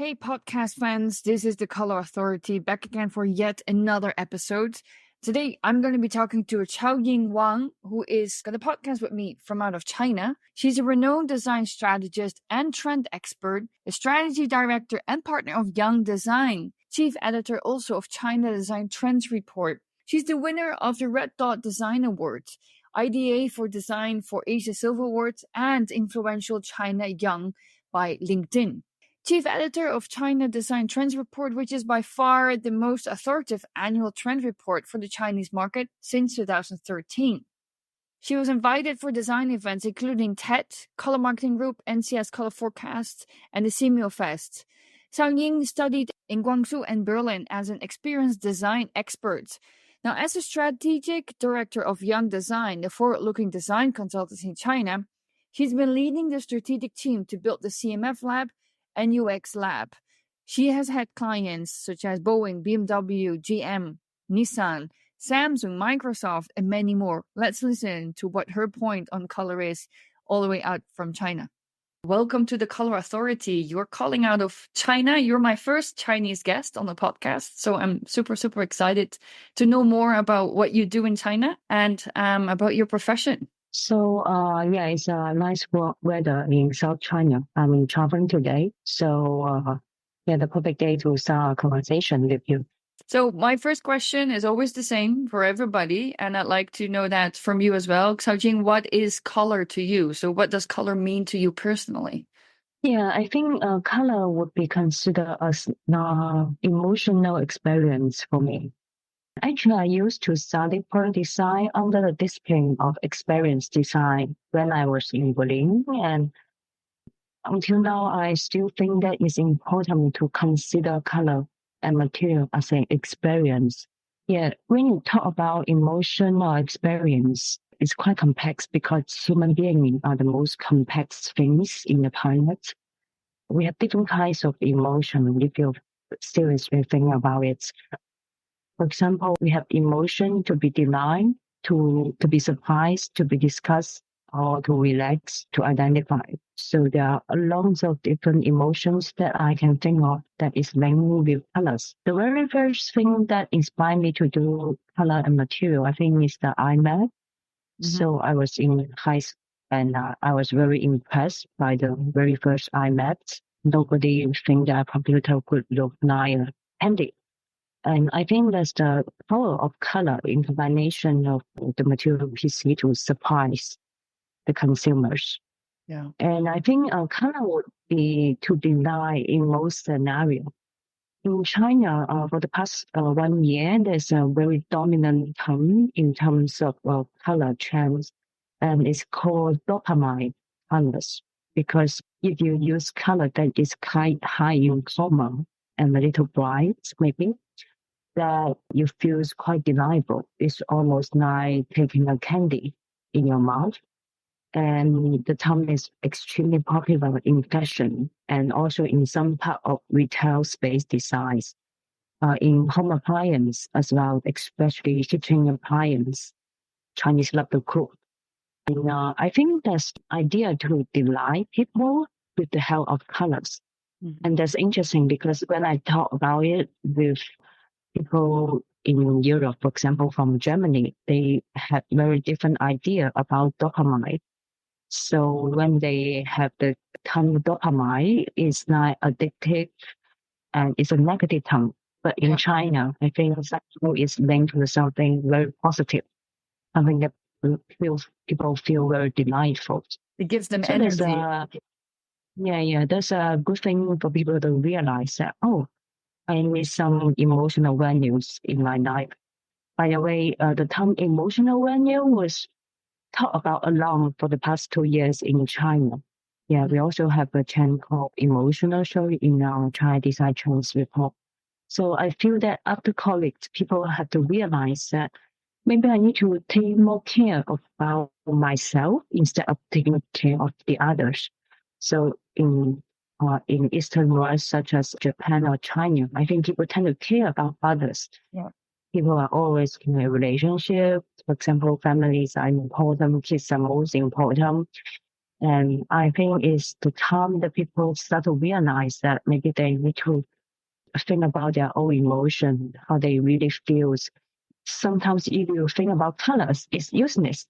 Hey, podcast fans, this is the Color Authority back again for yet another episode. Today, I'm going to be talking to Xiaojing Huang, who is going to podcast with me from out of China. She's a renowned design strategist and trend expert, a strategy director and partner of Young Design, chief editor also of China Design Trends Report. She's the winner of the Red Dot Design Awards, IDA for Design for Asia Silver Awards, and influential China Young by LinkedIn. Chief editor of China Design Trends Report, which is by far the most authoritative annual trend report for the Chinese market since 2013. She was invited for design events including TED, Color Marketing Group, NCS Color Forecast, and the CMO Fest. Xiaojing studied in Guangzhou and Berlin as an experienced design expert. Now, as a strategic director of Young Design, the forward-looking design consultancy in China, she's been leading the strategic team to build the CMF Lab and UX Lab. She has had clients such as Boeing, BMW, GM, Nissan, Samsung, Microsoft, and many more. Let's listen to what her point on color is all the way out from China. Welcome to the Color Authority. You're calling out of China. You're my first Chinese guest on the podcast. So I'm super, super excited to know more about what you do in China and about your profession. So, it's a nice weather in South China. I'm traveling today. So, the perfect day to start a conversation with you. So my first question is always the same for everybody. And I'd like to know that from you as well. Xiaojing, what is color to you? So what does color mean to you personally? Yeah, I think color would be considered as emotional experience for me. Actually, I used to study product design under the discipline of experience design when I was in Berlin. And until now, I still think that it's important to consider color and material as an experience. Yeah, when you talk about emotional experience, it's quite complex because human beings are the most complex things in the planet. We have different kinds of emotion if you seriously think about it. For example, we have emotion to be denied, to be surprised, to be discussed, or to relax, to identify. So there are lots of different emotions that I can think of that is linked with colors. The very first thing that inspired me to do color and material, I think, is the iMac. So I was in high school and I was very impressed by the very first iMac. Nobody think that a computer could look like a candy. And I think that's the power of color in combination of the material PC to surprise the consumers. Yeah. And I think color would be to deny in most scenarios. In China, for the past 1 year, there's a very dominant term in terms of color trends, and it's called dopamine colors. Because if you use color that is quite high in chroma and a little bright, maybe, that you feel is quite delightful. It's almost like taking a candy in your mouth. And the term is extremely popular in fashion and also in some part of retail space designs, in home appliance as well, especially kitchen appliance. Chinese love to cook. And I think that's the idea to delight people with the help of colors. And that's interesting because when I talk about it with people in Europe, for example, from Germany, they have very different idea about dopamine. So when they have the term dopamine, it's like addictive and it's a negative term. But in China, I think it's linked to something very positive, something that people feel very delightful. It gives them So energy. That's a good thing for people to realize that, I need some emotional values in my life. By the way, the term emotional value was talked about a lot for the past 2 years in China. Yeah, we also have a channel called Emotional Show in our China Design Trends report. So I feel that after college, people have to realize that maybe I need to take more care about myself instead of taking care of the others. So in Eastern world, such as Japan or China, I think people tend to care about others. Yeah. People are always in a relationship. For example, families are important, kids are most important. And I think it's the time that people start to realize that maybe they need to think about their own emotion, how they really feel. Sometimes if you think about colors, it's useless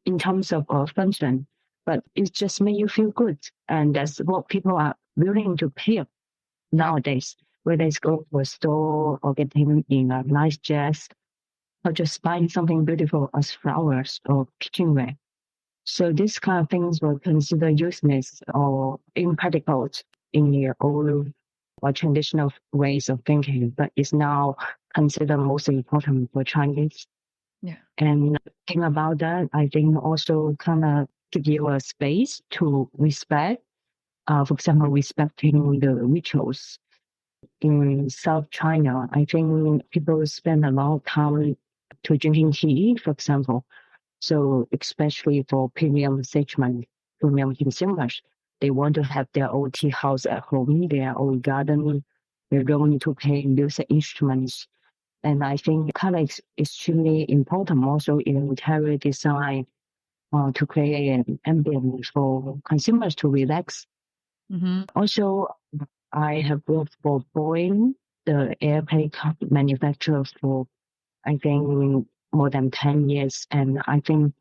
in terms of function, but it just makes you feel good. And that's what people are willing to pay nowadays, whether it's go to a store or getting in a nice dress or just buying something beautiful as flowers or kitchenware. So these kind of things were considered useless or impractical in your old or traditional ways of thinking, but it's now considered most important for Chinese. Yeah. And thinking about that, I think also kind of give you a space to respect. For example, respecting the rituals. In South China, I think people spend a lot of time to drinking tea, for example. So especially for premium segment, premium consumers, they want to have their own tea house at home, their own garden. They're going to play music instruments. And I think color is extremely important also in interior design to create an ambience for consumers to relax. Mm-hmm. Also, I have worked for Boeing, the airplane manufacturer for, I think, more than 10 years. And I think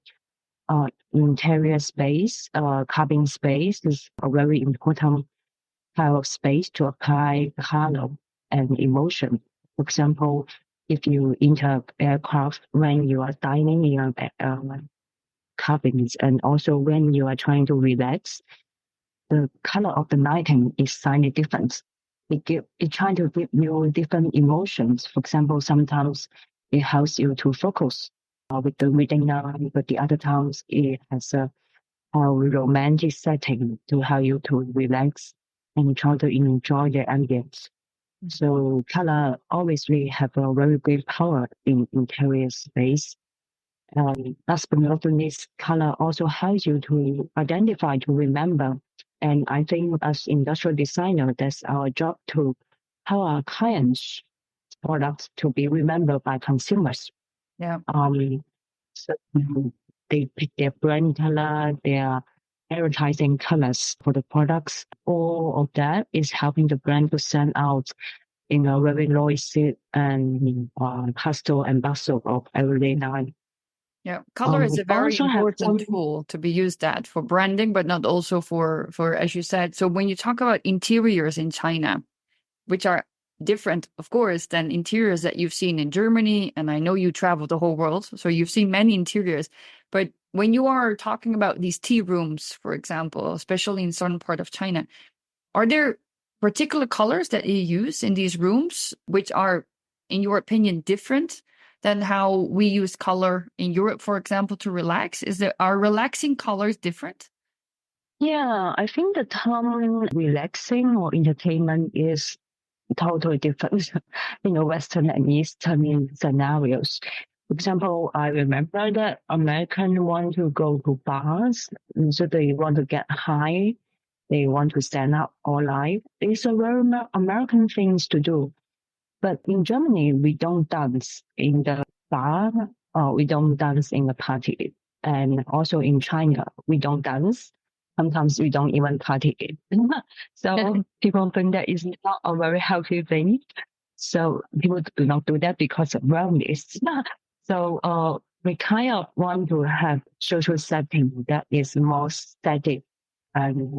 interior space, cabin space is a very important type of space to apply color and emotion. For example, if you enter aircraft when you are dining in cabins and also when you are trying to relax, the color of the lighting is slightly different. It trying to give you different emotions. For example, sometimes it helps you to focus with the reading line, but the other times it has a romantic setting to help you to relax and try to enjoy the ambience. So color always really have a very great power in interior space. Last but not least, color also helps you to identify, to remember. And I think as industrial designer, that's our job to help our clients' products to be remembered by consumers. Yeah. So they pick their brand color, their advertising colors for the products. All of that is helping the brand to stand out in a very noisy and hustle and bustle of everyday life. Yeah, color is a very Also have important tool to be used at for branding, but not also for, as you said. So when you talk about interiors in China, which are different, of course, than interiors that you've seen in Germany, and I know you travel the whole world, so you've seen many interiors. But when you are talking about these tea rooms, for example, especially in certain part of China, are there particular colors that you use in these rooms, which are, in your opinion, different than how we use color in Europe, for example, to relax? Are relaxing colors different? Yeah, I think the term relaxing or entertainment is totally different Western and Eastern scenarios. For example, I remember that Americans want to go to bars, and so they want to get high, they want to stand up all night. It's a very American things to do. But in Germany, we don't dance in the bar, or we don't dance in the party. And also in China, we don't dance. Sometimes we don't even party. So people think that is not a very healthy thing. So people do not do that because of wellness. So we kind of want to have social setting that is more static and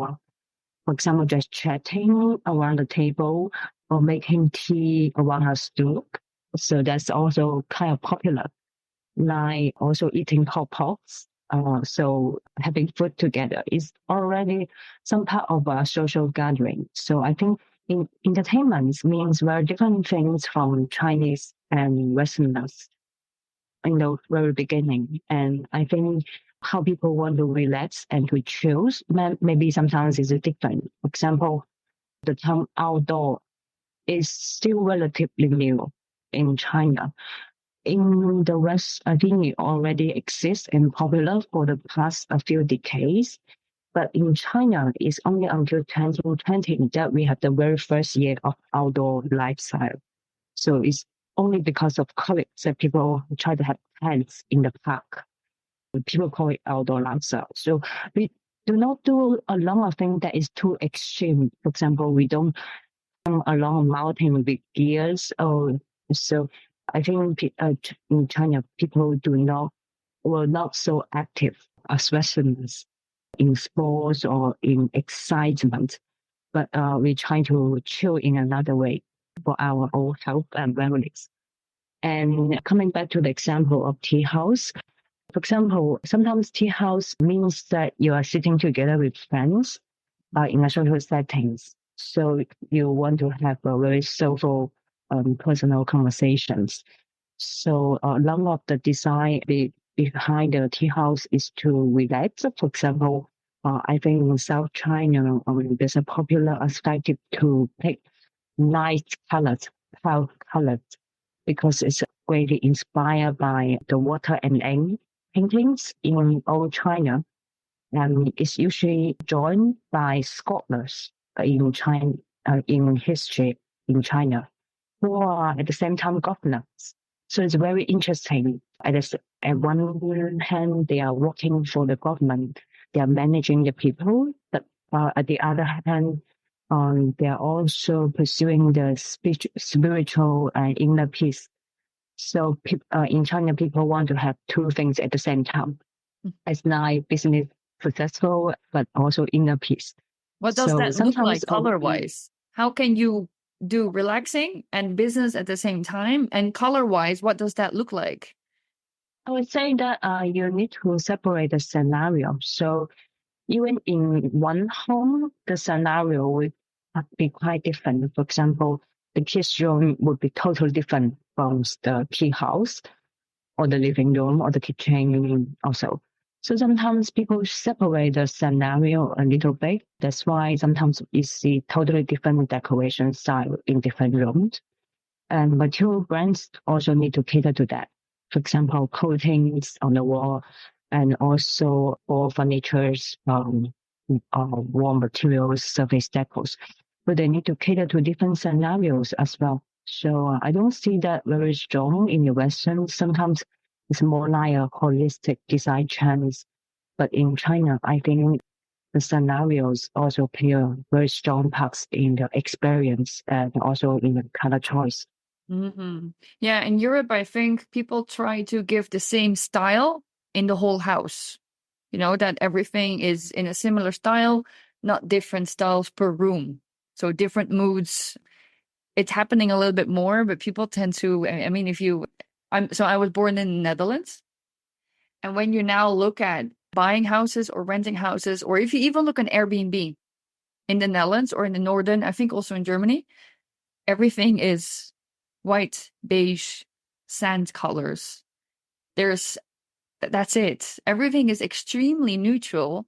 for example, just chatting around the table or making tea around a stool. So that's also kind of popular. Like also eating hot pots. So having food together is already some part of a social gathering. So I think entertainment means very different things from Chinese and Westerners in the very beginning. And I think how people want to relax and to choose, maybe sometimes is different. For example, the term outdoor is still relatively new in China. In the West, I think it already exists and popular for the past a few decades. But in China, it's only until 2020 that we have the very first year of outdoor lifestyle. So it's only because of COVID that people try to have tents in the park. People call it outdoor lifestyle. So do not do a lot of things that is too extreme. For example, we don't come along a mountain with gears. Or so I think in China, people were not so active as Westerners in sports or in excitement. But we try to chill in another way for our own health and wellness. And coming back to the example of tea house, for example, sometimes tea house means that you are sitting together with friends in a social settings. So you want to have a very social, personal conversations. So a lot of the design behind the tea house is to relax. For example, I think in South China, there's a popular aesthetic to pick nice colors, pale colors, because it's greatly inspired by the water and ink paintings in old China. And it's usually joined by scholars in China, in history in China, who are at the same time governors. So it's very interesting. At one hand, they are working for the government. They are managing the people. But at the other hand, they are also pursuing the spiritual and inner peace. So in China, people want to have two things at the same time. It's not business successful, but also inner peace. What does So that look like sometimes color-wise? How can you do relaxing and business at the same time? And color-wise, what does that look like? I would say that you need to separate the scenario. So even in one home, the scenario would be quite different. For example, the kids' room would be totally different from the tea house or the living room or the kitchen also. So sometimes people separate the scenario a little bit. That's why sometimes you see totally different decoration style in different rooms. And material brands also need to cater to that. For example, coatings on the wall and also all furnitures, raw materials, surface decors. But they need to cater to different scenarios as well. So I don't see that very strong in the Western. Sometimes it's more like a holistic design trends. But in China, I think the scenarios also play a very strong part in the experience and also in the color choice. Mm-hmm. Yeah, in Europe, I think people try to give the same style in the whole house. You know, that everything is in a similar style, not different styles per room. So different moods. It's happening a little bit more, but people tend to, I mean, I was born in the Netherlands. And when you now look at buying houses or renting houses, or if you even look at Airbnb in the Netherlands or in the Northern, I think also in Germany, everything is white, beige, sand colors. That's it. Everything is extremely neutral.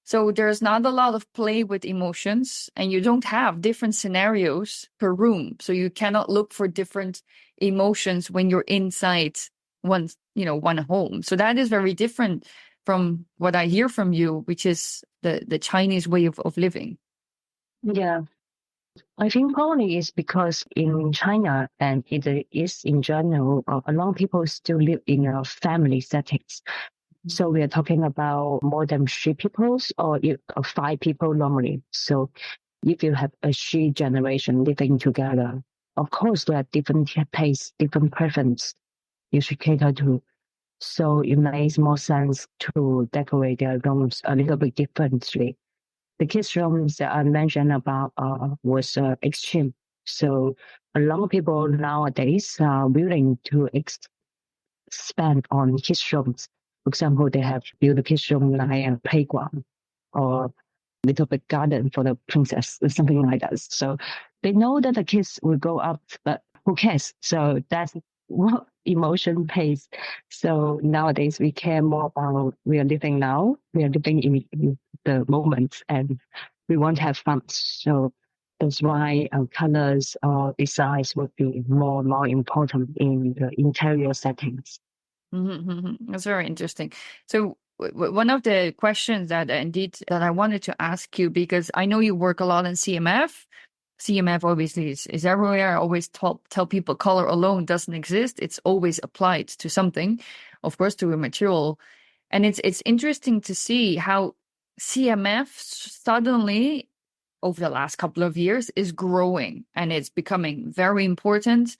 So there's not a lot of play with emotions, and you don't have different scenarios per room. So you cannot look for different emotions when you're inside one home. So that is very different from what I hear from you, which is the Chinese way of living. Yeah, I think probably it's because in China and it is in general, a lot of people still live in a family settings. So we are talking about more than three people or five people normally. So if you have a three generation living together, of course there are different tastes, different preference you should cater to. So it makes more sense to decorate their rooms a little bit differently. The kids' rooms that I mentioned about was extreme. So a lot of people nowadays are willing to expand on kids' rooms. For example, they have built a kids' room like a playground or little bit garden for the princess or something like that. So they know that the kids will grow up, but who cares? So that's what emotion pays. So nowadays we care more about we are living now. We are living in the moment and we want to have fun. So that's why colors or designs would be more important in the interior settings. Mm-hmm. That's very interesting. So one of the questions that I wanted to ask you, because I know you work a lot in CMF. CMF obviously is everywhere. I always tell people color alone doesn't exist. It's always applied to something, of course, to a material. And it's interesting to see how CMF suddenly, over the last couple of years, is growing and it's becoming very important.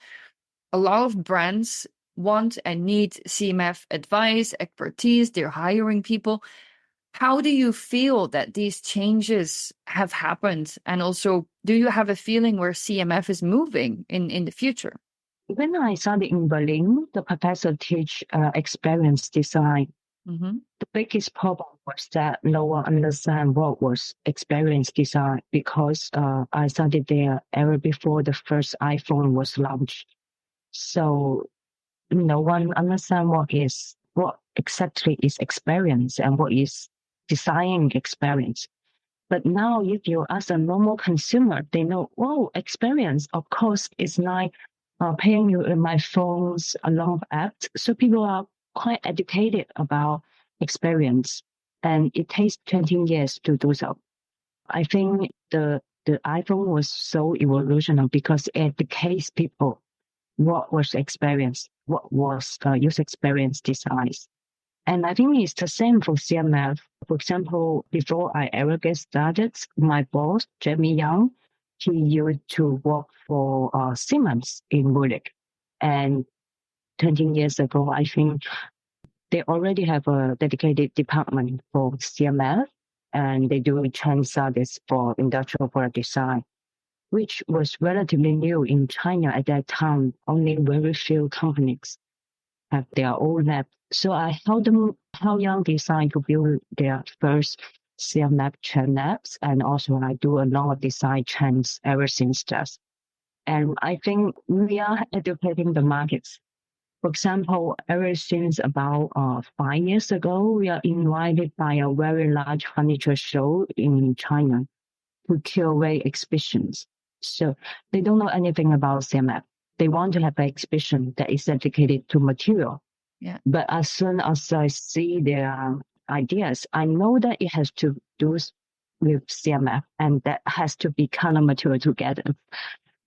A lot of brands want and need CMF advice, expertise. They're hiring people. How do you feel that these changes have happened? And also, do you have a feeling where CMF is moving in the future? When I studied in Berlin, the professor teach experience design. Mm-hmm. The biggest problem was that no one understand what was experience design because I studied there ever before the first iPhone was launched. So no one understand what exactly is experience and what is designing experience. But now if you ask a normal consumer, they know, oh, experience, of course, is like paying you in my phones, a lot of apps. So people are quite educated about experience. And it takes 20 years to do so. I think the iPhone was so evolutionary because it educates people what was experience, what was user experience design. And I think it's the same for CMF. For example, before I ever get started, my boss, Jamie Young, he used to work for Siemens in Munich. And 20 years ago, I think they already have a dedicated department for CMF, and they do trend studies for industrial product design, which was relatively new in China at that time. Only very few companies have their own lab. So I helped them, help young design to build their first CMF trend labs. And also I do a lot of design trends ever since that. And I think we are educating the markets. For example, ever since about 5 years ago, we are invited by a very large furniture show in China to curate exhibitions. So they don't know anything about CMF. They want to have an exhibition that is dedicated to material. Yeah. But as soon as I see their ideas, I know that it has to do with CMF and that has to be color material together.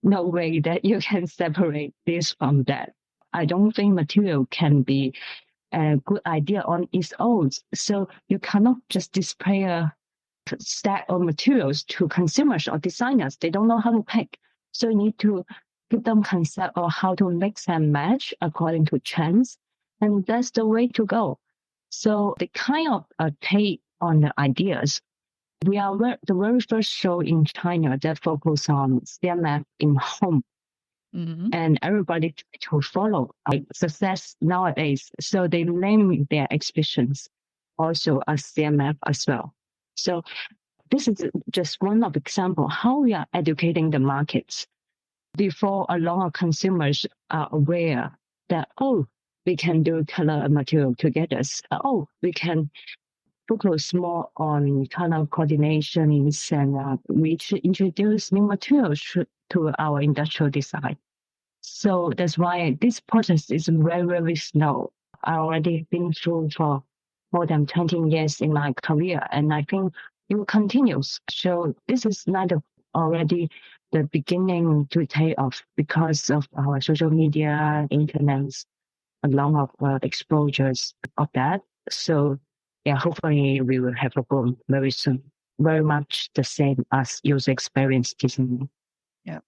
No way that you can separate this from that. I don't think material can be a good idea on its own. So you cannot just display a stack of materials to consumers or designers. They don't know how to pick. So you need to give them concept of how to mix and match according to trends. And that's the way to go. So they kind of take on the ideas. We are the very first show in China that focus on CMF in home. Mm-hmm. And everybody try to follow success nowadays. So they name their exhibitions also as CMF as well. So this is just one of example how we are educating the markets before a lot of consumers are aware that, oh, we can do color and material together. Oh, we can focus more on color coordinations and we should introduce new materials to our industrial design. So that's why this process is very, very slow. I already been through for more than 20 years in my career, and I think it will continue. So this is not already the beginning to take off because of our social media, internet, a lot of exposures of that. So yeah, hopefully we will have a boom very soon. Very much the same as user experience design. Yeah.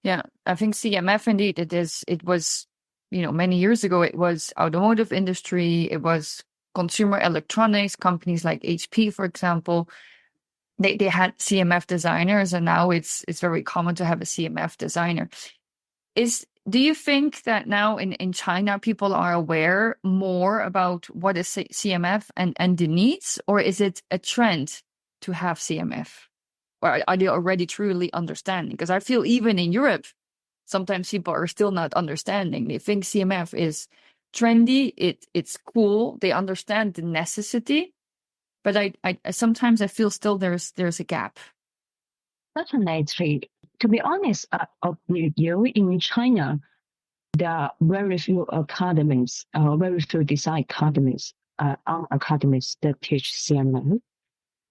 Yeah. I think CMF indeed it was, many years ago it was automotive industry, it was consumer electronics, companies like HP, for example. They had CMF designers and now it's very common to have a CMF designer. Do you think that now in China people are aware more about what is CMF and the needs, or is it a trend to have CMF? Or are they already truly understanding? Because I feel even in Europe, sometimes people are still not understanding. They think CMF is trendy, it's cool, they understand the necessity, but I sometimes I feel still there's a gap. Definitely. To be honest, of you in China, there are very few academies, very few design academies, academies that teach CMF.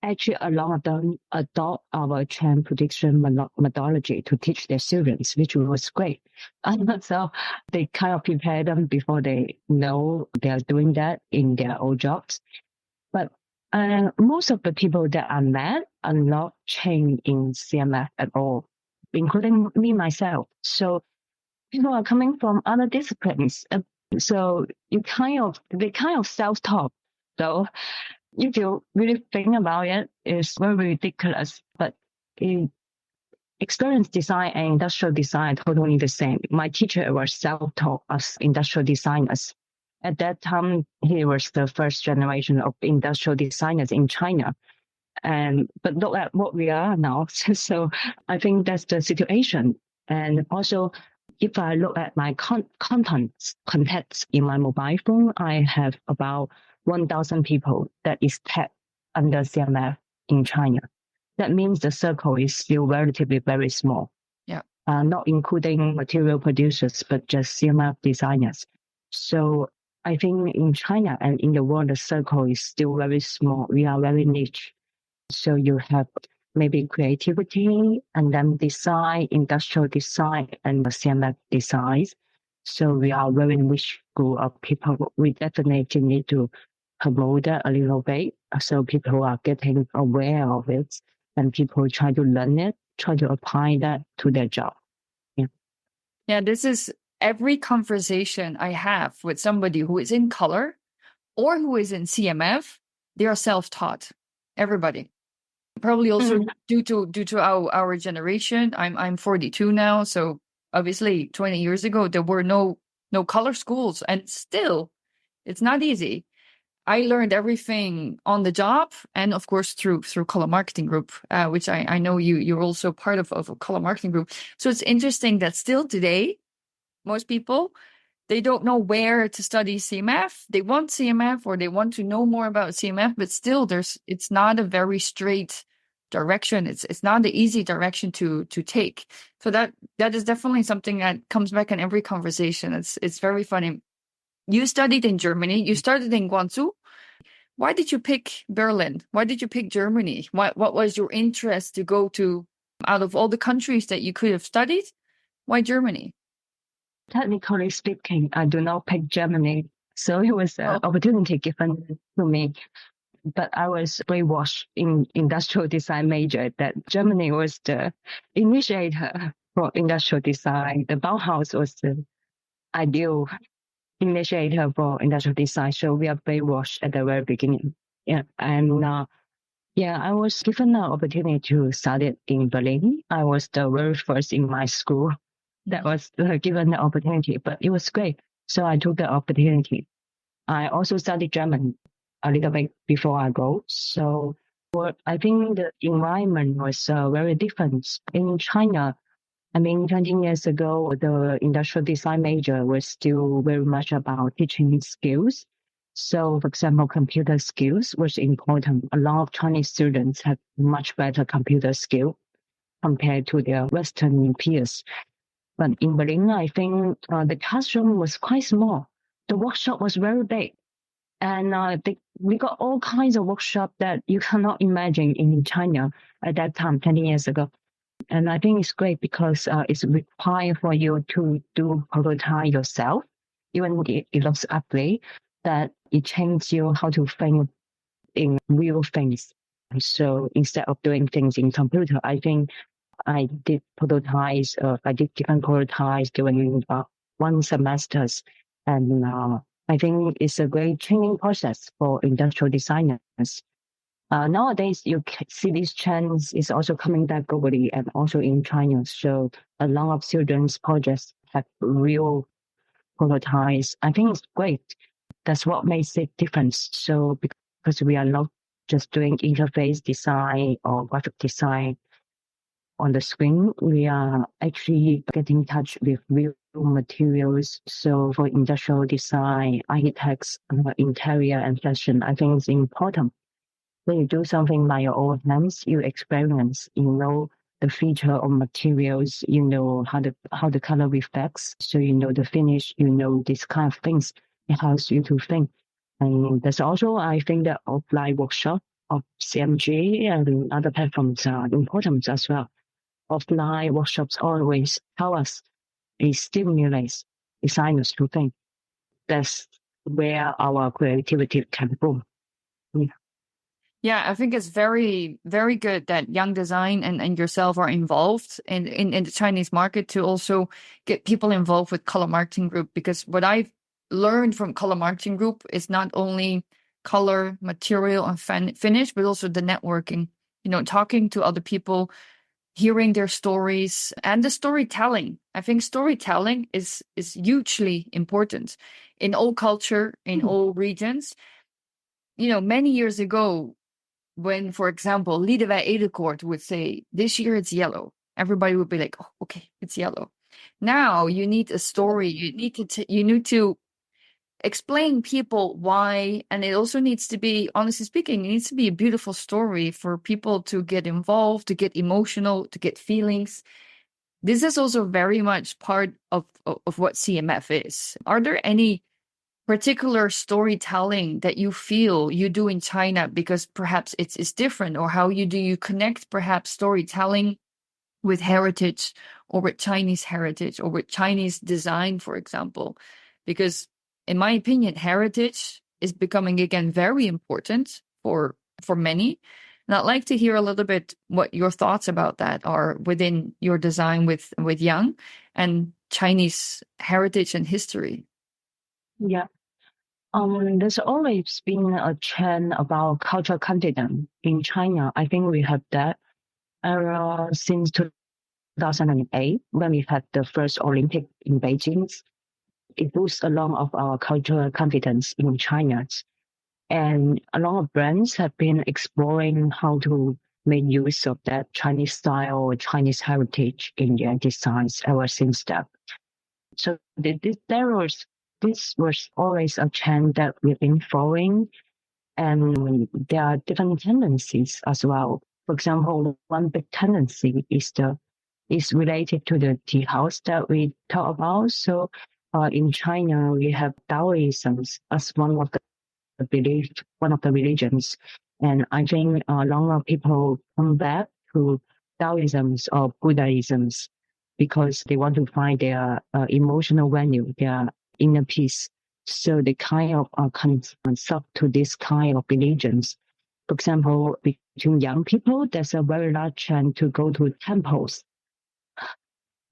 Actually, a lot of them adopt our trend prediction methodology to teach their students, which was great. So they kind of prepare them before they know they're doing that in their old jobs. But Most of the people that I met are not trained in CMF at all, including me myself. So people are coming from other disciplines. So they kind of self-taught. So if you really think about it, it's very ridiculous. But in experience design and industrial design are totally the same. My teacher was self-taught as industrial designers. At that time, he was the first generation of industrial designers in China. But look at what we are now. So I think that's the situation. And also, if I look at my contacts in my mobile phone, I have about 1,000 people that is tagged under CMF in China. That means the circle is still relatively very small. Yeah. Not including material producers, but just CMF designers. So I think in China and in the world, the circle is still very small. We are very niche. So you have maybe creativity and then design, industrial design, and CMF designs. So we are very niche group of people. We definitely need to promote that a little bit so people are getting aware of it and people try to learn it, try to apply that to their job. Yeah, this is every conversation I have with somebody who is in color or who is in CMF, they are self-taught. Everybody. Probably also due to our generation. I'm 42 now, so obviously 20 years ago there were no color schools, and still it's not easy. I learned everything on the job, and of course through color marketing group, which I know you're also part of a color marketing group. So it's interesting that still today most people, they don't know where to study CMF. They want CMF or they want to know more about CMF, but still it's not a very straight direction. It's not the easy direction to take. So that is definitely something that comes back in every conversation. It's very funny. You studied in Germany. You started in Guangzhou. Why did you pick Berlin? Why did you pick Germany? What was your interest to go to out of all the countries that you could have studied? Why Germany? Technically speaking, I do not pick Germany. So it was an opportunity given to me. But I was brainwashed in industrial design major that Germany was the initiator for industrial design. The Bauhaus was the ideal initiator for industrial design. So we are brainwashed at the very beginning. Yeah. And I was given an opportunity to study in Berlin. I was the very first in my school that was given the opportunity, but it was great. So I took the opportunity. I also studied German a little bit before I go. So I think the environment was very different. In China, 20 years ago, the industrial design major was still very much about teaching skills. So, for example, computer skills was important. A lot of Chinese students have much better computer skill compared to their Western peers. But in Berlin, I think the classroom was quite small. The workshop was very big. And we got all kinds of workshops that you cannot imagine in China at that time, 20 years ago. And I think it's great because it's required for you to do prototype yourself, even if it looks ugly, that it changes you how to think in real things. So instead of doing things in computer, I think I did prototypes. I did different prototypes during 1 semesters, and I think it's a great training process for industrial designers. Nowadays, you see these trends is also coming back globally and also in China. So a lot of students' projects have real prototypes. I think it's great. That's what makes it different. So because we are not just doing interface design or graphic design on the screen, we are actually getting in touch with real materials. So for industrial design, architects, interior and fashion, I think it's important. When you do something by your own hands, you experience, you know the feature of materials, you know how the color reflects, so you know the finish, you know these kind of things. It helps you to think. And there's also, I think, the offline workshop of CMG and other platforms are important as well. Offline workshops always help us. It stimulates designers to think. That's where our creativity can boom. Yeah. Yeah, I think it's very, very good that Young Design and yourself are involved in the Chinese market to also get people involved with Color Marketing Group. Because what I've learned from Color Marketing Group is not only color, material, and finish, but also the networking, talking to other people, hearing their stories, and the storytelling. I think storytelling is hugely important in all culture, in all regions. Many years ago, when, for example, Liedewij Edelkoort would say, this year it's yellow, everybody would be like, oh, okay, it's yellow. Now you need a story. You need to explain people why, and it also needs to be, honestly speaking, it needs to be a beautiful story for people to get involved, to get emotional, to get feelings. This is also very much part of what CMF is. Are there any particular storytelling that you feel you do in China because perhaps it's different, or how do you connect perhaps storytelling with heritage, or with Chinese heritage, or with Chinese design, for example? Because in my opinion, heritage is becoming again very important for many. And I'd like to hear a little bit what your thoughts about that are within your design with Yang and Chinese heritage and history. Yeah. There's always been a trend about cultural confidence in China. I think we have that since 2008 when we had the first Olympic in Beijing. It boosts a lot of our cultural confidence in China. And a lot of brands have been exploring how to make use of that Chinese style or Chinese heritage in their designs ever since that. So this was always a trend that we've been following, and there are different tendencies as well. For example, one big tendency is related to the tea house that we talk about. So in China, we have Taoism as one of the religions. And I think a lot of people come back to Taoisms or Buddhisms because they want to find their emotional value, their inner peace. So they kind of consult to this kind of religions. For example, between young people, there's a very large trend to go to temples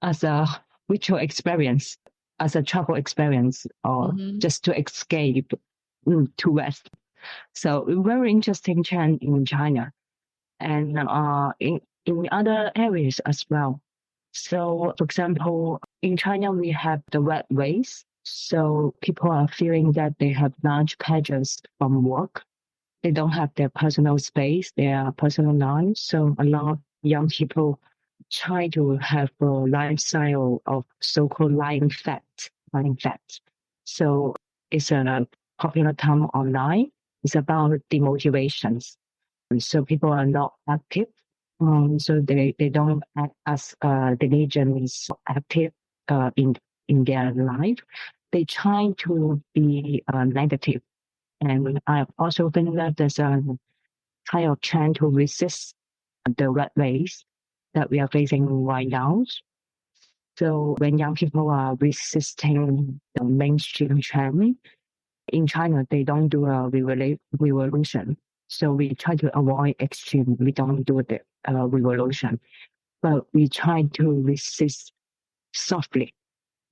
as a ritual experience, as a travel experience, or just to escape to West. So very interesting trend in China and in other areas as well. So, for example, in China, we have the red race. So people are feeling that they have large pressures from work. They don't have their personal space, their personal life. So a lot of young people try to have a lifestyle of so-called lying fat, lying fat. So it's a popular term online. It's about demotivations. So people are not active. So they don't act as diligently active in their life. They try to be negative. And I also think that there's a kind of trend to resist the rat race that we are facing right now. So when young people are resisting the mainstream trend in China, they don't do a revolution. So we try to avoid extreme. We don't do the revolution, but we try to resist softly.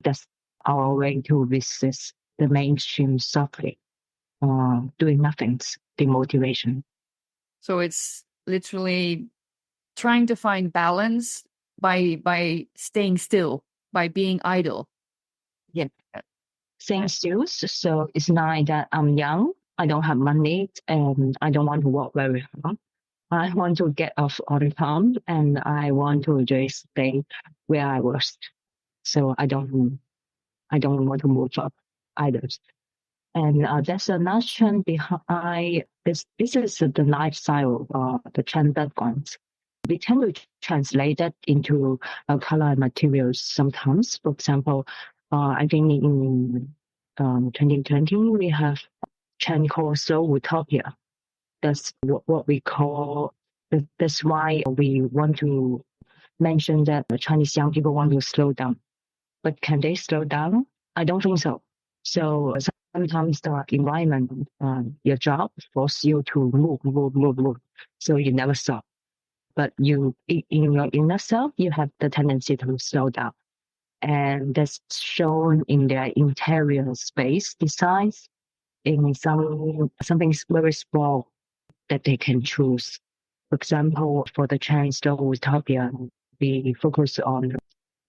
That's our way to resist the mainstream softly, doing nothing's demotivation. So it's literally trying to find balance by staying still, by being idle. Yeah. Staying still. So it's not that I'm young, I don't have money, and I don't want to work very hard. I want to get off all the time, and I want to just stay where I was. So I don't want to move up either. And there's a nice trend behind this. This is the lifestyle, the trend background. We tend to translate that into color and materials sometimes. For example, I think in 2020, we have a trend called slow utopia. That's what we call, that's why we want to mention that the Chinese young people want to slow down. But can they slow down? I don't think so. So sometimes the environment, your job force you to move. So you never stop. But in your inner self, you have the tendency to slow down. And that's shown in their interior space designs in something very small that they can choose. For example, for the Chinese store Utopia, we focus on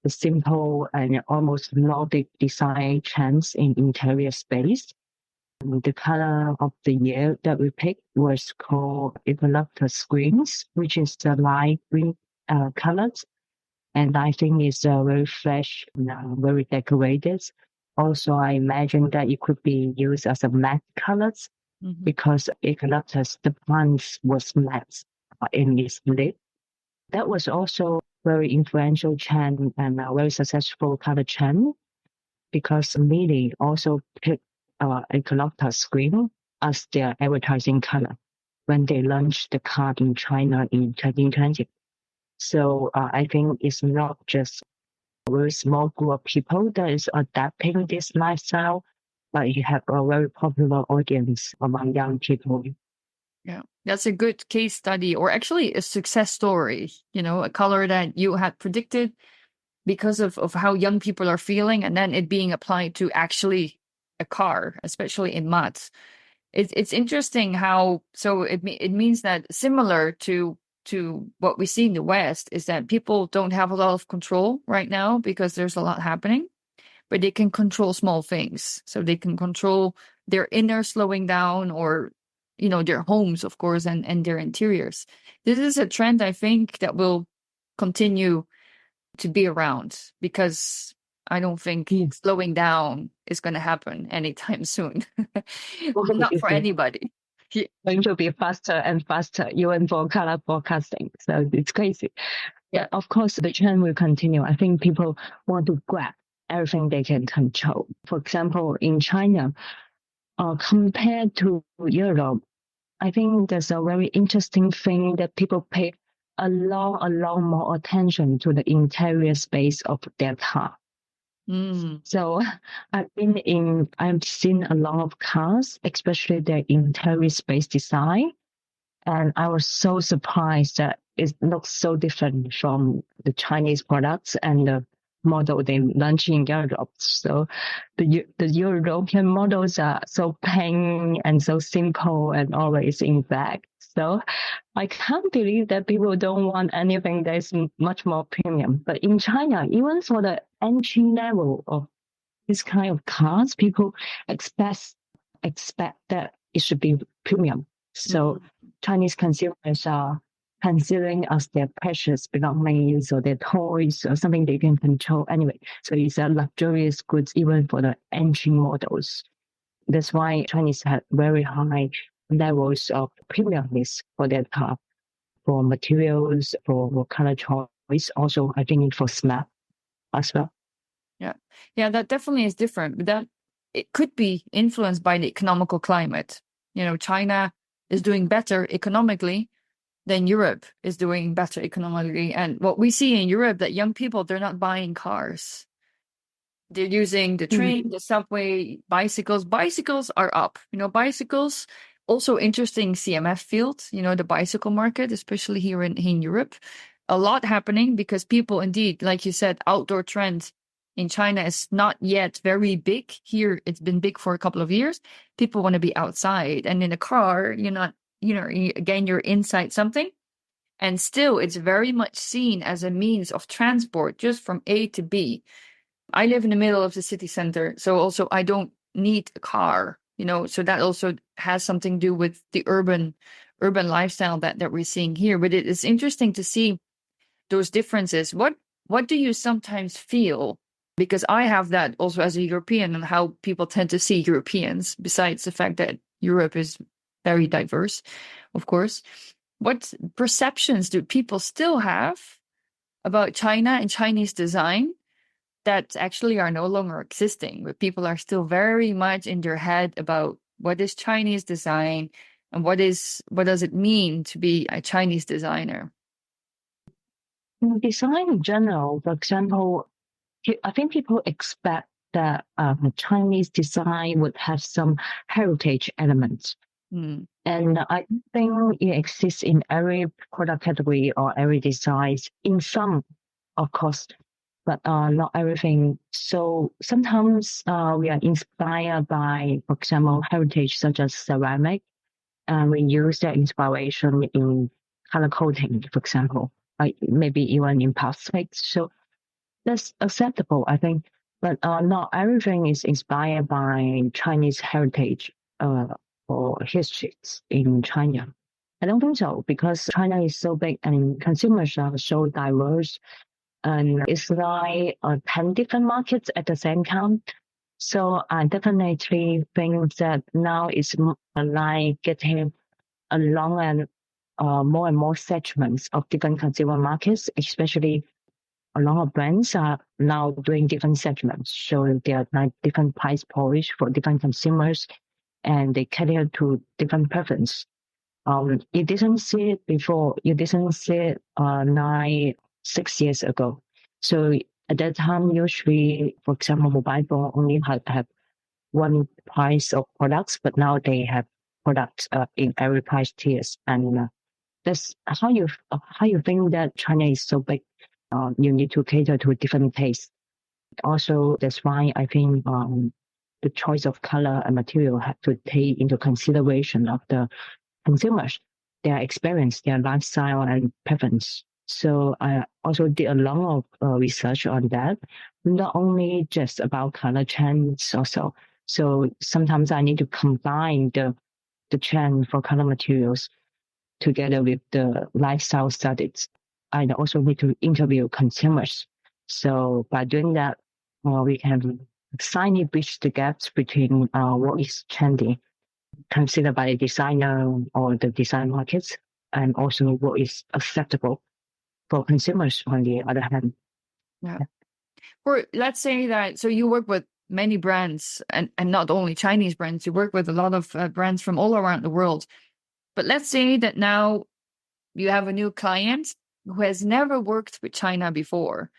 the simple and almost Nordic design trends in interior space. The color of the year that we picked was called eucalyptus greens, which is the light green colors. And I think it's very fresh and very decorated. Also, I imagine that it could be used as a matte colors because eucalyptus, the plant was matte in its leaf. That was also very influential trend and a very successful color trend because Mili also picked eucalyptus green as their advertising color when they launched the car in China in 2020. So I think it's not just a very small group of people that is adapting this lifestyle, but you have a very popular audience among young people. Yeah, that's a good case study, or actually a success story, a color that you had predicted because of how young people are feeling, and then it being applied to actually a car, especially in matte. It's interesting how, so it means that similar to what we see in the West is that people don't have a lot of control right now because there's a lot happening, but they can control small things. So they can control their inner slowing down, or their homes, of course, and their interiors. This is a trend I think that will continue to be around because I don't think slowing down is going to happen anytime soon. Not for anybody. It's going to be faster and faster, even for color forecasting. So it's crazy. Yeah. But of course, the trend will continue. I think people want to grab everything they can control. For example, in China, compared to Europe, I think there's a very interesting thing that people pay a lot more attention to the interior space of their car. So I've seen a lot of cars, especially their interior space design. And I was so surprised that it looks so different from the Chinese products and the model they launch in Europe. So the European models are so plain and so simple and always in black. So I can't believe that people don't want anything that is much more premium. But in China, even for the entry level of this kind of cars, people expect that it should be premium. So Chinese consumers are considering as their precious belongings or their toys or something they can control anyway. So it's a luxurious goods even for the entry models. That's why Chinese have very high levels of premiumness for their car, for materials, for color choice. Also, I think for smell as well. Yeah, that definitely is different. But that it could be influenced by the economical climate. China is doing better economically than Europe is doing better economically. And what we see in Europe, that young people, they're not buying cars. They're using the train, the subway, bicycles. Bicycles are up. Bicycles, also interesting CMF field, the bicycle market, especially here in Europe. A lot happening because people indeed, like you said, outdoor trend in China is not yet very big. Here, it's been big for a couple of years. People want to be outside. And in a car, you're not, again, you're inside something. And still, it's very much seen as a means of transport just from A to B. I live in the middle of the city center, so also I don't need a car, so that also has something to do with the urban lifestyle that we're seeing here. But it is interesting to see those differences. What do you sometimes feel? Because I have that also as a European, and how people tend to see Europeans, besides the fact that Europe is very diverse, of course. What perceptions do people still have about China and Chinese design that actually are no longer existing, but people are still very much in their head about what is Chinese design and what does it mean to be a Chinese designer? In design in general, for example, I think people expect that Chinese design would have some heritage elements. Mm. And I think it exists in every product category or every design, in some, of course, but not everything. So sometimes we are inspired by, for example, heritage such as ceramic, and we use that inspiration in color coding, for example, like maybe even in plastics. So that's acceptable, I think. But not everything is inspired by Chinese heritage or histories in China. I don't think so, because China is so big and consumers are so diverse, and it's like 10 different markets at the same time. So I definitely think that now it's like getting along and more segments of different consumer markets, especially a lot of brands are now doing different segments. So there are like different price points for different consumers, and they cater to different preference. You didn't see it before. You didn't see it 6 years ago. So at that time, usually, for example, mobile phone only have one price of products, but now they have products in every price tiers, and that's how you think that China is so big. You need to cater to different tastes. Also, that's why I think the choice of color and material have to take into consideration of the consumers, their experience, their lifestyle and preference. So I also did a lot of research on that, not only just about color trends also. So sometimes I need to combine the trend for color materials together with the lifestyle studies. I also need to interview consumers. So by doing that, we can slightly bridge the gaps between what is trendy, considered by the designer or the design markets, and also what is acceptable for consumers on the other hand. Yeah. Or let's say that, so you work with many brands and not only Chinese brands, you work with a lot of brands from all around the world. But let's say that now you have a new client who has never worked with China before.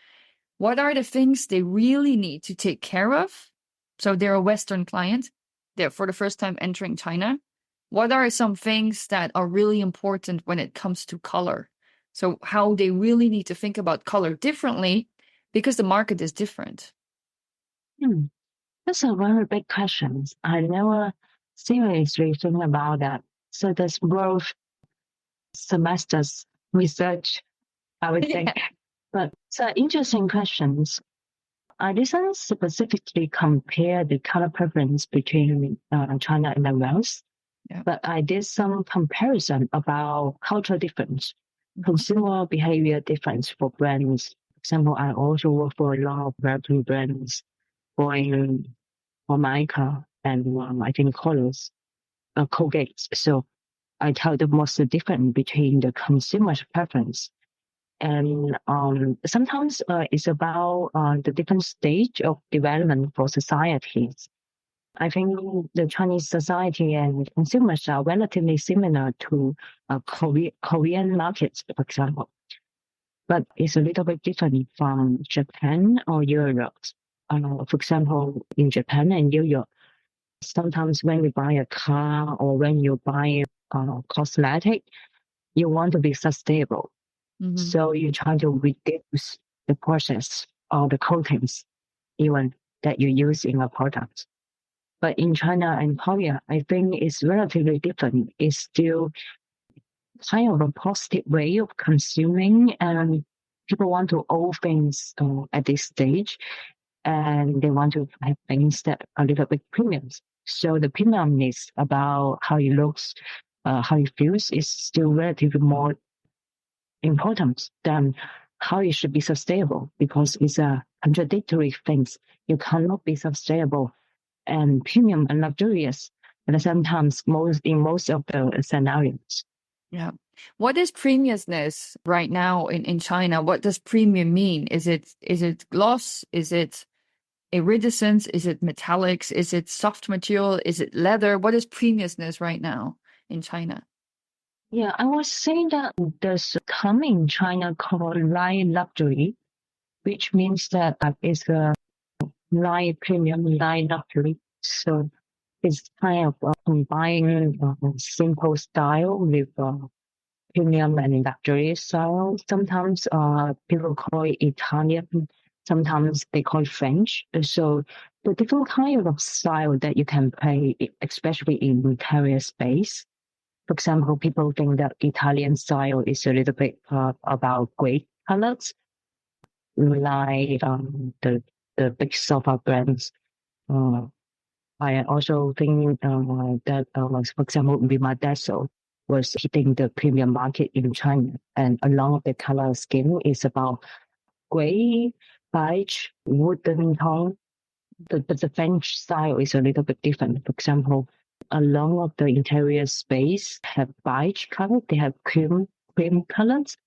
What are the things they really need to take care of? So they're a Western client. They're for the first time entering China. What are some things that are really important when it comes to color? So how they really need to think about color differently because the market is different. That's a very big question. I never seriously think about that. So that's worth semesters research, I would think. But it's an interesting questions. I didn't specifically compare the color preference between China and the West, but I did some comparison about cultural difference, consumer behavior difference for brands. For example, I also work for a lot of American brands, Boeing, Formica, and I think Colors, Colgate. So I tell them what's the difference between the consumer's preference. And sometimes it's about the different stage of development for societies. I think the Chinese society and consumers are relatively similar to Korean markets, for example, but it's a little bit different from Japan or Europe. For example, in Japan and Europe, sometimes when you buy a car or when you buy cosmetic, you want to be sustainable. So you try to reduce the process or the coatings even that you use in a product. But in China and Korea, I think it's relatively different. It's still kind of a positive way of consuming, and people want to own things at this stage, and they want to have things that are a little bit premium. So the premium is about how it looks, how it feels is still relatively more important than how it should be sustainable, because it's a contradictory things. You cannot be sustainable and premium and luxurious at the same time in most of the scenarios. Yeah. What is premiumness right now in China? What does premium mean? Is it gloss? Is it iridescence? Is it metallics? Is it soft material? Is it leather? What is premiumness right now in China? Yeah, I would say that there's a term in China called light luxury, which means that it's light premium, light luxury. So it's kind of combining simple style with premium and luxury style. Sometimes people call it Italian, sometimes they call it French. So the different kind of style that you can play, especially in interior space. For example, people think that Italian style is a little bit about gray colors, like the big sofa brands. Uh, I also think that, for example, Vivo was hitting the premium market in China, and along the color scheme is about gray, beige, wooden tone. But the French style is a little bit different. For example, along of the interior space have beige color, they have cream colors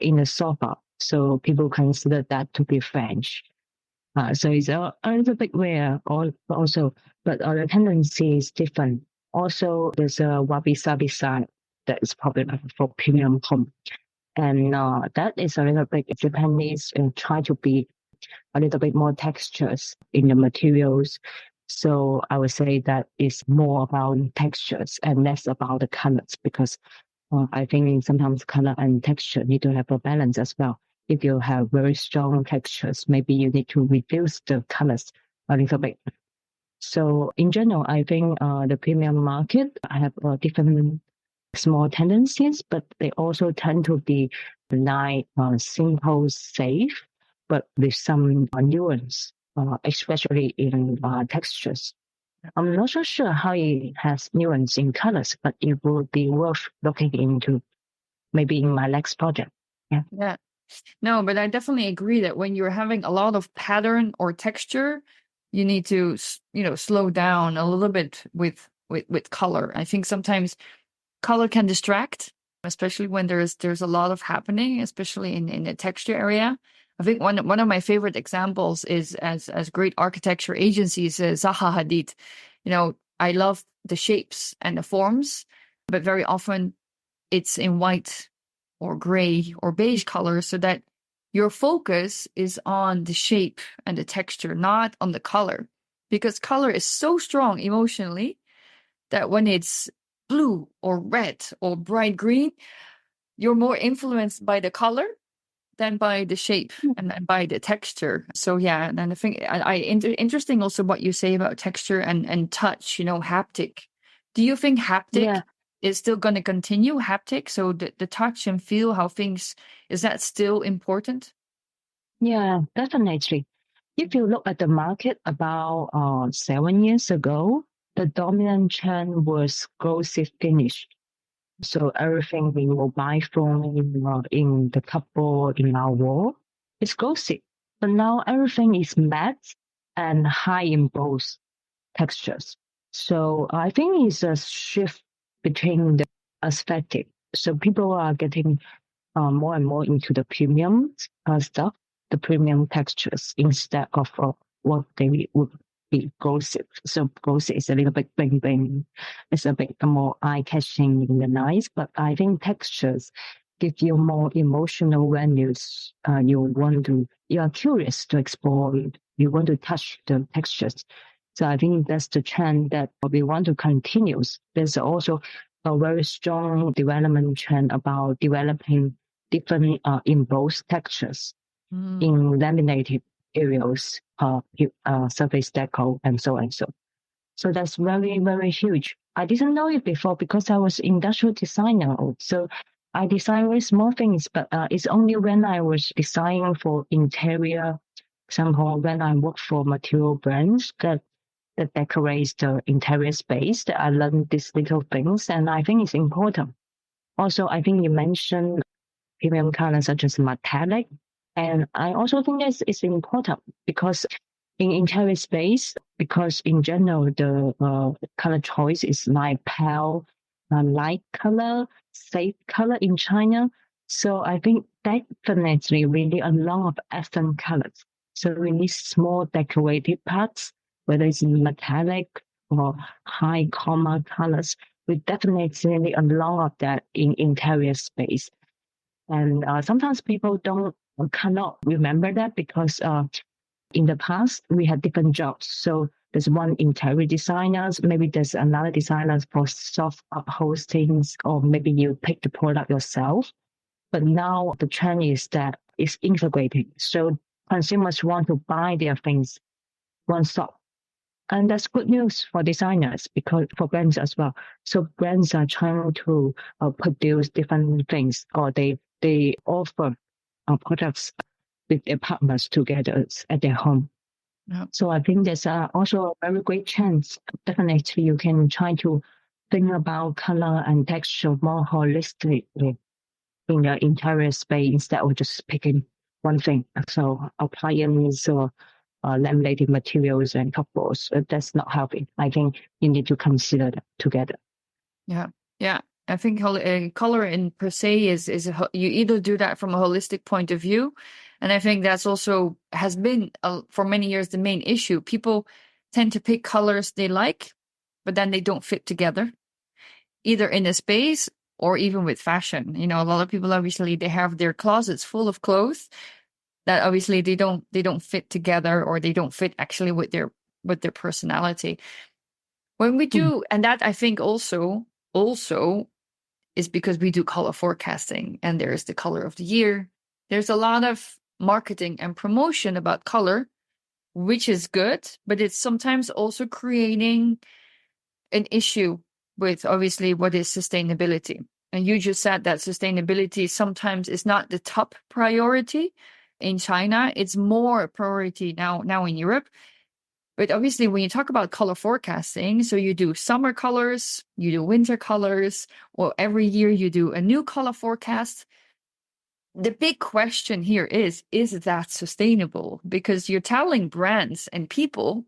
in the sofa. So people consider that to be French. So it's a little bit rare also, but the tendency is different. Also, there's a wabi-sabi style that is popular for premium home. And that is a little bit Japanese and try to be a little bit more textures in the materials. So I would say that it's more about textures and less about the colors because I think sometimes color and texture need to have a balance as well. If you have very strong textures, maybe you need to reduce the colors a little bit. So in general, I think the premium market have different small tendencies, but they also tend to be like simple, safe, but with some nuance, especially in textures. I'm not so sure how it has nuance in colors, but it would be worth looking into maybe in my next project. Yeah. Yeah. No, but I definitely agree that when you're having a lot of pattern or texture, you need to, slow down a little bit with color. I think sometimes color can distract, especially when there's a lot of happening, especially in the texture area. I think one of my favorite examples is as great architecture agencies, Zaha Hadid. I love the shapes and the forms, but very often it's in white or gray or beige color so that your focus is on the shape and the texture, not on the color. Because color is so strong emotionally that when it's blue or red or bright green, you're more influenced by the color than by the shape and by the texture. So yeah, and I think interesting also what you say about texture and touch, haptic. Do you think haptic Yeah. is still going to continue haptic? So the touch and feel how things, is that still important? Yeah, definitely. If you look at the market about 7 years ago, the dominant trend was glossy finish. So everything in mobile phone, in the cupboard, in our wall, is glossy. But now everything is matte and high in both textures. So I think it's a shift between the aesthetic. So people are getting more and more into the premium stuff, the premium textures instead of what they would be glossy. So glossy is a little bit bling bling. It's a bit more eye catching in the nice, but I think textures give you more emotional values. You are curious to explore it. You want to touch the textures. So I think that's the trend that we want to continue. There's also a very strong development trend about developing different embossed textures in laminated areas, surface deco, and so on. So that's very, very huge. I didn't know it before because I was industrial designer. So I design very small things, but it's only when I was designing for interior, for example, when I work for material brands that decorates the interior space that I learned these little things, and I think it's important. Also, I think you mentioned premium colors such as metallic. And I also think that it's important because in interior space, because in general, the color choice is like pale, light color, safe color in China. So I think definitely really a lot of accent colors. So we need small decorative parts, whether it's metallic or high chroma colors. We definitely need a lot of that in interior space. And sometimes people cannot remember that because In the past, we had different jobs. So there's one interior designers, maybe there's another designers for soft upholsterings, or maybe you pick the product yourself. But now the trend is that it's integrated. So consumers want to buy their things one stop. And that's good news for designers, because for brands as well. So brands are trying to produce different things, or they offer products with their partners together at their home. Yeah. So I think there's also a very great chance. Definitely, you can try to think about color and texture more holistically in your interior space instead of just picking one thing. So appliances or laminated materials and cupboards, that's not healthy. I think you need to consider that together. Yeah. Yeah. I think color in per se is you either do that from a holistic point of view, and I think that's also has been for many years the main issue. People tend to pick colors they like, but then they don't fit together, either in a space or even with fashion. You know, a lot of people obviously they have their closets full of clothes that obviously they don't fit together, or they don't fit actually with their personality. When we do, and that I think also is because we do color forecasting, and there's the color of the year. There's a lot of marketing and promotion about color, which is good, but it's sometimes also creating an issue with obviously what is sustainability. And you just said that sustainability sometimes is not the top priority in China. It's more a priority now in Europe. But obviously, when you talk about color forecasting, so you do summer colors, you do winter colors, or every year you do a new color forecast. The big question here is that sustainable? Because you're telling brands and people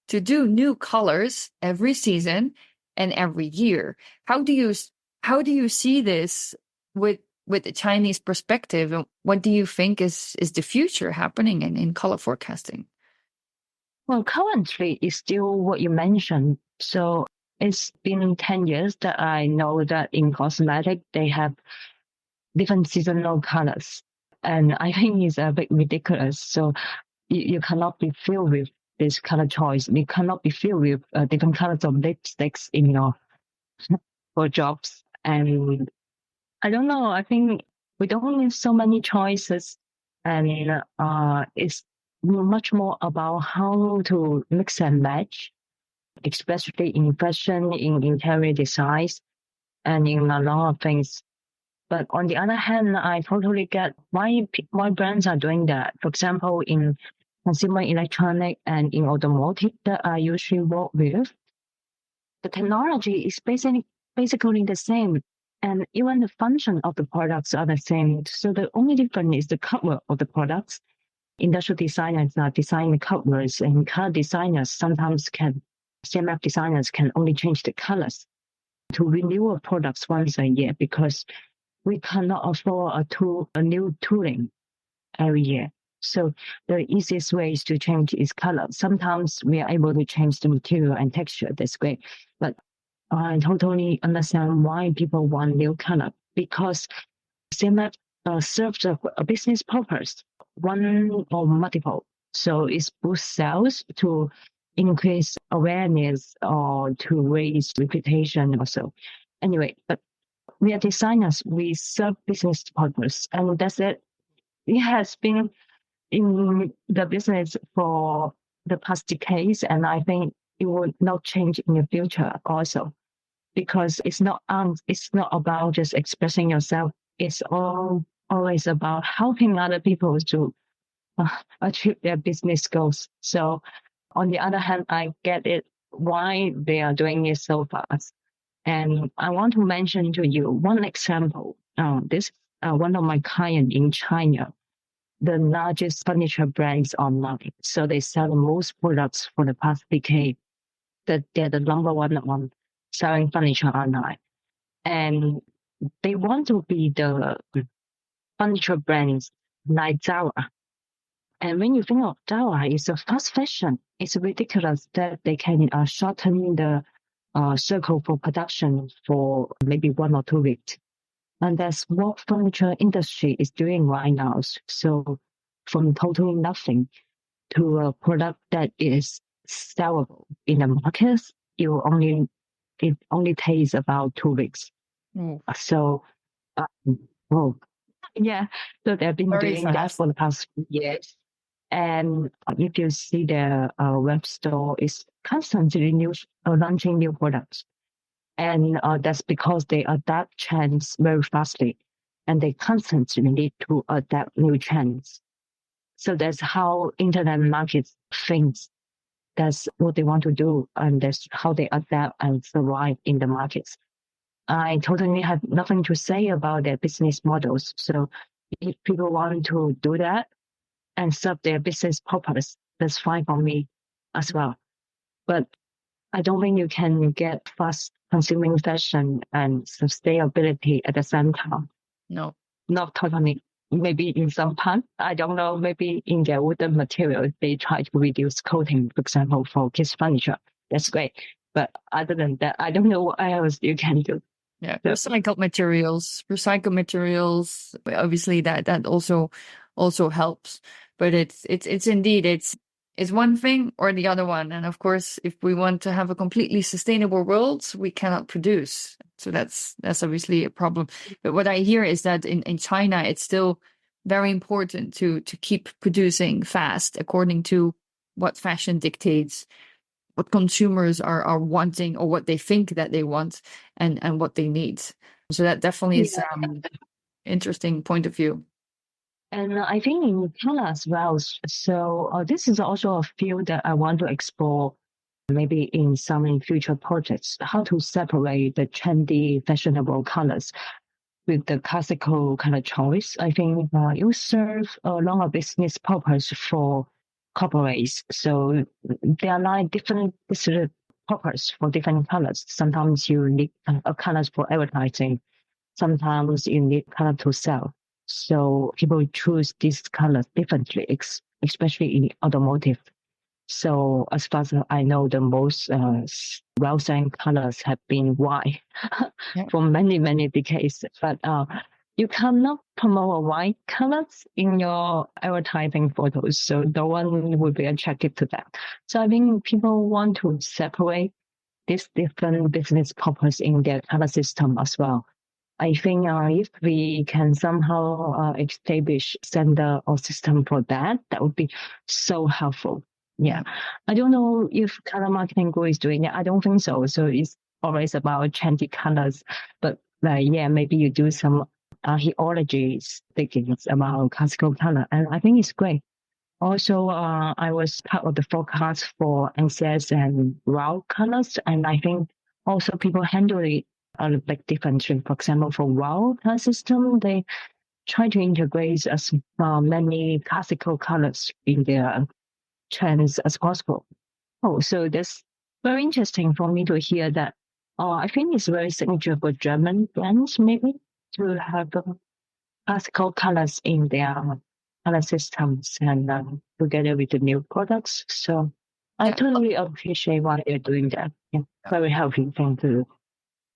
to do new colors every season and every year. How do you see this with the Chinese perspective? And what do you think is the future happening in color forecasting? Well, currently it's still what you mentioned. So it's been 10 years that I know that in cosmetic, they have different seasonal colors. And I think it's a bit ridiculous. So you cannot be filled with this color choice. You cannot be filled with different colors of lipsticks in your for jobs. And I don't know. I think we don't need so many choices, and it's much more about how to mix and match, especially in fashion, in interior designs, and in a lot of things. But on the other hand, I totally get why brands are doing that. For example, in consumer electronic and in automotive that I usually work with, the technology is basically the same. And even the function of the products are the same. So the only difference is the cover of the products. Industrial designers are designing the covers, and color designers CMF designers can only change the colors to renew our products once a year, because we cannot afford a new tooling every year. So the easiest way is to change its color. Sometimes we are able to change the material and texture. That's great. But I totally understand why people want new color, because CMF serves a business purpose, one or multiple. So it's boost sales to increase awareness or to raise reputation also. Anyway, but we are designers, we serve business purpose, and that's it. It has been in the business for the past decades, and I think it will not change in the future also, because it's not about just expressing yourself. It's always about helping other people to achieve their business goals. So on the other hand, I get it why they are doing it so fast. And I want to mention to you one example. This one of my clients in China, the largest furniture brands online. So they sell the most products for the past decade. That they're the number one on selling furniture online. And they want to be the furniture brands like Zara. And when you think of Zara, it's a fast fashion. It's ridiculous that they can shorten the circle for production for maybe 1 or 2 weeks. And that's what furniture industry is doing right now. So from totally nothing, to a product that is sellable in the markets, it only takes about 2 weeks. Mm, So, oh, yeah. So they've been very doing that fast. for the past few years. And if you see their web store is constantly launching new products. And that's because they adapt trends very fastly and they constantly need to adapt new trends. So that's how internet markets thinks. That's what they want to do. And that's how they adapt and survive in the markets. I totally have nothing to say about their business models. So if people want to do that and serve their business purpose, that's fine for me as well. But I don't think you can get fast consuming fashion and sustainability at the same time. No. Not totally. Maybe in some part, I don't know, maybe in their wooden material, they try to reduce coating, for example, for kids furniture. That's great. But other than that, I don't know what else you can do. Yeah, So, recycled materials. Obviously, that also helps. But it's indeed it's one thing or the other one. And of course, if we want to have a completely sustainable world, we cannot produce. So that's obviously a problem. But what I hear is that in China, it's still very important to keep producing fast according to what fashion dictates, what consumers are wanting or what they think that they want and what they need. So that definitely is yeah. interesting point of view. And I think in Canada as well. So this is also a field that I want to explore maybe in some future projects, how to separate the trendy, fashionable colors with the classical color choice. I think it will serve a longer business purpose for corporates. So there are like different purpose for different colors. Sometimes you need colors for advertising. Sometimes you need color to sell. So people choose these colors differently, especially in automotive. So as far as I know, the most well-selling colors have been white Yeah. for many, many decades. But you cannot promote white colors in your advertising photos, so no one will be attracted to that. So I think people want to separate this different business purpose in their color system as well. I think if we can somehow establish standard or system for that, that would be so helpful. Yeah. I don't know if color marketing group is doing it. I don't think so. So it's always about trendy colors. But yeah, maybe you do some archaeology diggings about classical color. And I think it's great. Also, I was part of the forecast for NCS and raw colors. And I think also people handle it a little bit differently. For example, for raw color system, they try to integrate as many classical colors in their trends as possible. Oh, so that's very interesting for me to hear that. I think it's very signature for German brands, maybe, to have classical colors in their color systems and together with the new products. So I Yeah, totally appreciate why they're doing that. Yeah, very helpful thing to do.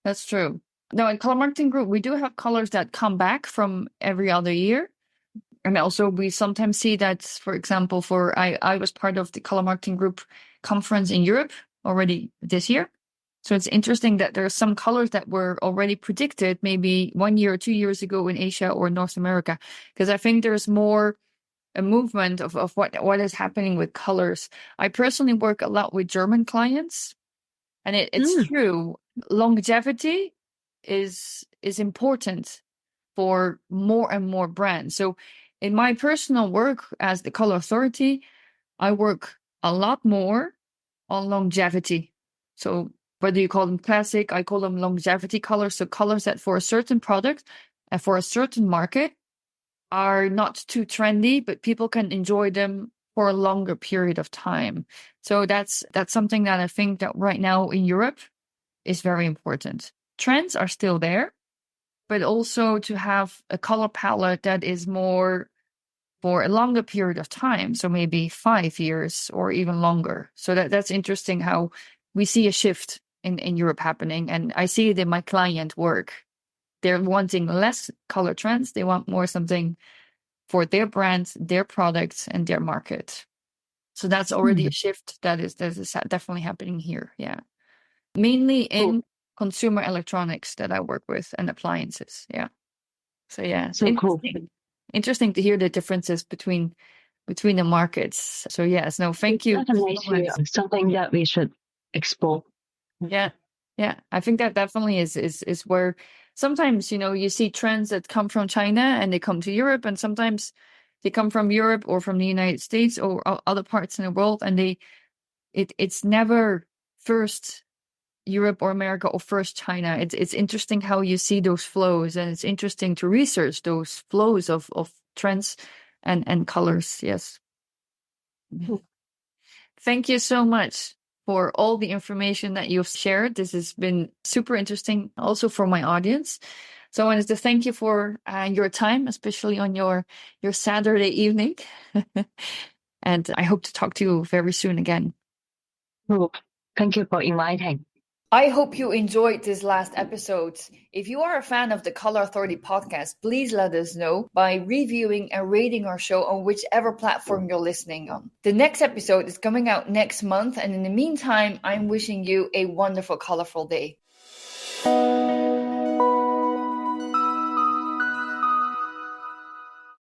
that's true. No, in color marketing group, we do have colors that come back from every other year. And also we sometimes see that, for example, I was part of the color marketing group conference in Europe already this year. So it's interesting that there are some colors that were already predicted maybe 1 year or 2 years ago in Asia or North America. Because I think there's more a movement of what is happening with colors. I personally work a lot with German clients, and it's Mm. true. Longevity is important for more and more brands. So in my personal work as the color authority, I work a lot more on longevity. So whether you call them classic, I call them longevity colors. So colors that for a certain product and for a certain market are not too trendy, but people can enjoy them for a longer period of time. So that's something that I think that right now in Europe is very important. Trends are still there, but also to have a color palette that is more for a longer period of time. So maybe 5 years or even longer. So that's interesting how we see a shift in Europe happening. And I see it in my client work. They're wanting less color trends. They want more something for their brands, their products, and their market. So that's already a shift that is definitely happening here. Yeah. Mainly in consumer electronics that I work with and appliances. Yeah. So yeah, it's So cool. interesting to hear the differences between the markets. So yes, no, thank you Definitely so much. something that we should explore. Yeah. Yeah. I think that definitely is where sometimes, you see trends that come from China and they come to Europe, and sometimes they come from Europe or from the United States or other parts in the world, and it's never first Europe or America or first China. It's interesting how you see those flows, and it's interesting to research those flows of trends and colors. Yes. Thank you so much for all the information that you've shared. This has been super interesting also for my audience. So I wanted to thank you for your time, especially on your Saturday evening. And I hope to talk to you very soon again. Cool. Thank you for inviting. I hope you enjoyed this last episode. If you are a fan of the Color Authority podcast, please let us know by reviewing and rating our show on whichever platform you're listening on. The next episode is coming out next month, and in the meantime, I'm wishing you a wonderful, colorful day.